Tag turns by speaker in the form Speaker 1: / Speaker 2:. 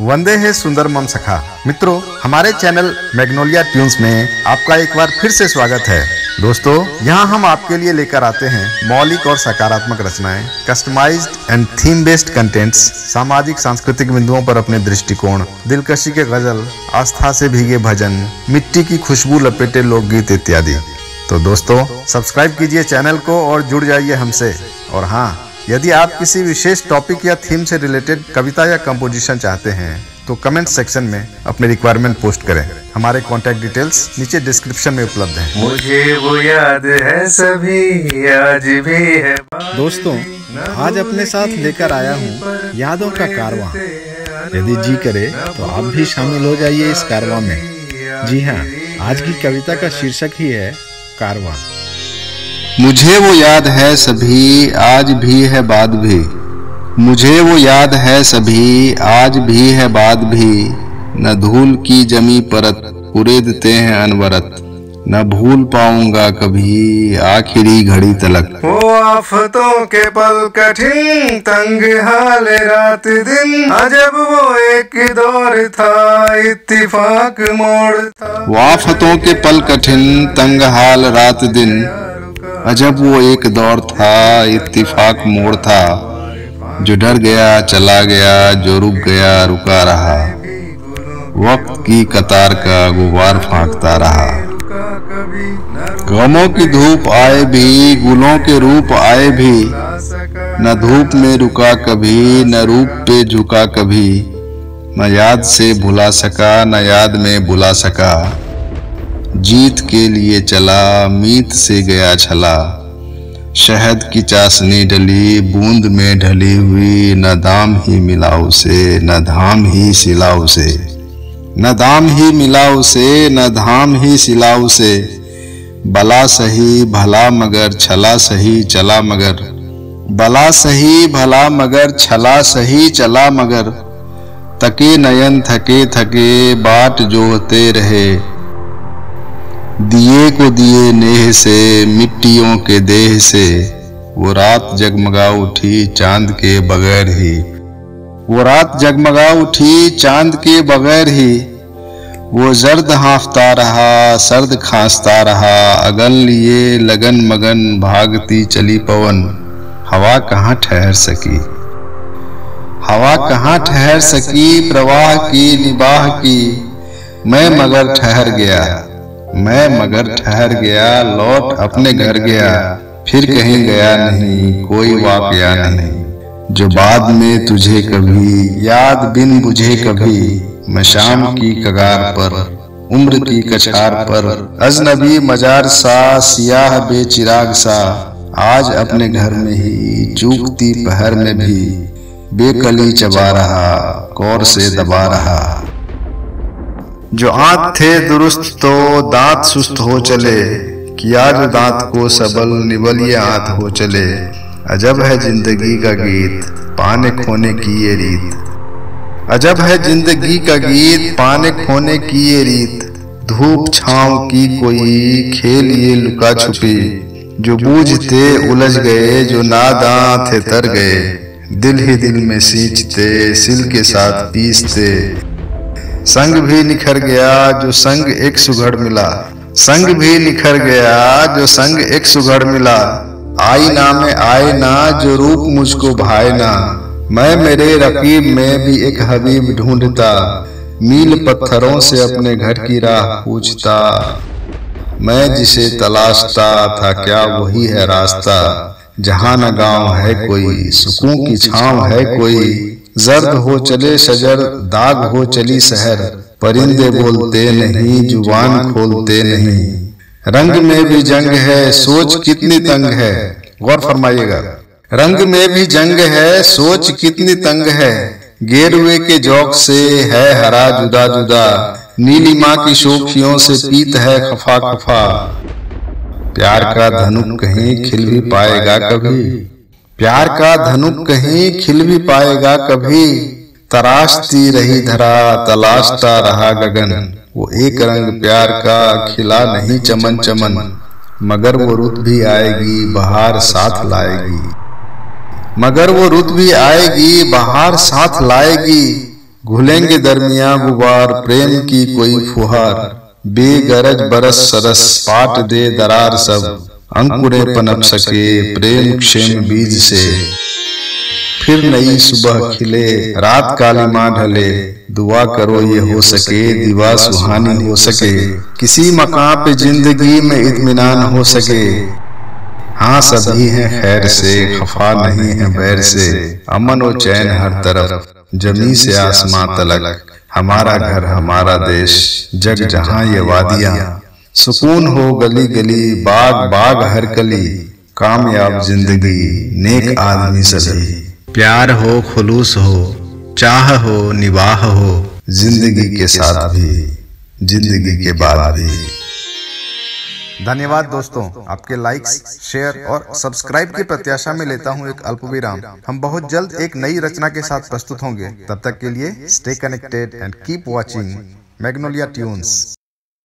Speaker 1: वंदे है सुंदर मम सखा। मित्रों, हमारे चैनल मैग्नोलिया ट्यून्स में आपका एक बार फिर से स्वागत है। दोस्तों, यहाँ हम आपके लिए लेकर आते हैं मौलिक और सकारात्मक रचनाएं, customised and theme based contents, सामाजिक सांस्कृतिक बिंदुओं पर अपने दृष्टिकोण, दिलकशी के गजल, आस्था से भीगे भजन, मिट्टी की खुशबू लपेटे लोकगीत इत्यादि। तो दोस्तों, सब्सक्राइब कीजिए चैनल को और जुड़ जाइए हमसे। और हाँ, यदि आप किसी विशेष टॉपिक या थीम से रिलेटेड कविता या कंपोजिशन चाहते हैं तो कमेंट सेक्शन में अपने रिक्वायरमेंट पोस्ट करें। हमारे कॉन्टैक्ट डिटेल्स नीचे डिस्क्रिप्शन में उपलब्ध हैं।
Speaker 2: मुझे वो याद है सभी, आज भी है।
Speaker 1: दोस्तों, आज अपने साथ लेकर आया हूँ यादों का कारवां। यदि जी करे तो आप भी शामिल हो जाइए इस कारवां में। जी हाँ, आज की कविता का शीर्षक ही है कारवां।
Speaker 3: मुझे वो याद है सभी, आज भी है बाद भी। मुझे वो याद है सभी, आज भी है बाद भी। न धूल की जमी परत उड़ेदते हैं अनवरत। न भूल पाऊंगा कभी आखिरी घड़ी तलक।
Speaker 2: वो आफतों के पल कठिन, तंग हाल रात दिन। अजब वो एक दौर था, इत्तिफाक मोड़ था।
Speaker 3: वो आफतों के पल कठिन, तंग हाल रात दिन। अजब वो एक दौर था, इत्तिफाक मोड़ था। जो डर गया चला गया, जो रुक गया रुका रहा। वक्त की कतार का गुबार फांकता रहा। गमों की धूप आए भी, गुलों के रूप आए भी। न धूप में रुका कभी, न रूप पे झुका कभी। न याद से भुला सका, न याद में बुला सका। जीत के लिए चला, मीत से गया छला। शहद की चाशनी डली, बूंद में ढली हुई। न दाम ही मिला उसे, न धाम ही सिला उसे। न दाम ही मिला उसे, न धाम ही सिला उसे। बला सही भला मगर छला सही चला मगर। बला सही भला मगर छला सही चला मगर। तके नयन थके थके बाट जोहते रहे। दिए को दिए नेह से, मिट्टियों के देह से। वो रात जगमगा उठी चांद के बगैर ही। वो रात जगमगा उठी चांद के बगैर ही। वो जर्द हांफता रहा, सर्द खांसता रहा। अगन लिए लगन मगन भागती चली पवन। हवा कहाँ ठहर सकी, हवा कहाँ ठहर सकी। प्रवाह की निबाह की। मैं मगर ठहर गया, मैं मगर ठहर गया। लौट अपने घर गया, फिर कहीं गया नहीं, कोई वाकया नहीं। जो बाद में तुझे कभी याद बिन बुझे कभी। मैं शाम की कगार पर, उम्र की कछार पर। अजनबी मजार सा, सियाह बेचिराग सा। आज अपने घर में ही चूकती पहर में भी। बेकली चबा रहा, कौर से दबा रहा। जो आंत थे दुरुस्त तो दांत सुस्त हो चले। किया जो दांत को सबल, निबल ये आंत हो चले। अजब है जिंदगी का गीत, पाने खोने की ये रीत। अजब है जिंदगी का गीत, पाने खोने की ये रीत। धूप छांव की कोई खेल ये लुका छुपी। जो बूझते उलझ गए, जो नादां थे तर गए। दिल ही दिल में सींचते, सिल के साथ पीसते। संग भी निखर गया, जो संग एक सुघड़ मिला। संग भी निखर गया, जो संग एक सुघड़ मिला। आईना में आए ना, जो रूप मुझको भाए ना। मैं मेरे रकीब में भी एक हबीब ढूंढता। मील पत्थरों से अपने घर की राह पूछता। मैं जिसे तलाशता था, क्या वही है रास्ता। जहाँ न गाँव है कोई, सुकून की छाँव है कोई। जर्द हो चले शजर, दाग हो चली शहर। परिंदे बोलते नहीं, जुबान खोलते नहीं। रंग में भी जंग है, सोच कितनी तंग है। गौर फरमाइएगा। रंग में भी जंग है, सोच कितनी तंग है। गेरुए के जौक से है हरा जुदा जुदा। नीली माँ की शोखियों से पीत है खफा खफा। प्यार का धनुक कहीं खिल भी पाएगा कभी। प्यार का धनुक कहीं खिल भी पाएगा कभी। तराशती रही धरा, तलाशता रहा गगन। वो एक रंग प्यार का खिला नहीं चमन चमन। मगर वो रुत भी आएगी, बहार साथ लाएगी। मगर वो रुत भी आएगी, बहार साथ लाएगी। घुलेंगे दरमियां गुबार प्रेम की कोई फुहार, बेगरज बरस सरस पाट दे दरार सब, अंकुरे पनप सके प्रेम क्षेम बीज से, फिर नई सुबह खिले रात काली माँ ढले, दुआ करो ये हो सके दीवा सुहानी हो सके, किसी मकाम पे जिंदगी में इत्मीनान हो सके। हाँ सभी हैं खैर से, खफा नहीं है बैर से, अमन और चैन हर तरफ, जमी से आसमां तलक, हमारा घर हमारा देश, जग जहां ये वादियां, सुकून हो गली गली बाग बाग हर कली, कामयाब जिंदगी नेक आदमी सभी, प्यार हो खुलूस हो चाह हो निबाह हो, जिंदगी के साथ भी जिंदगी के बाद भी।
Speaker 1: धन्यवाद दोस्तों, आपके लाइक्स, शेयर और सब्सक्राइब की प्रत्याशा में लेता हूं एक अल्प विराम। हम बहुत जल्द एक नई रचना के साथ प्रस्तुत होंगे। तब तक के लिए stay connected and keep watching Magnolia tunes.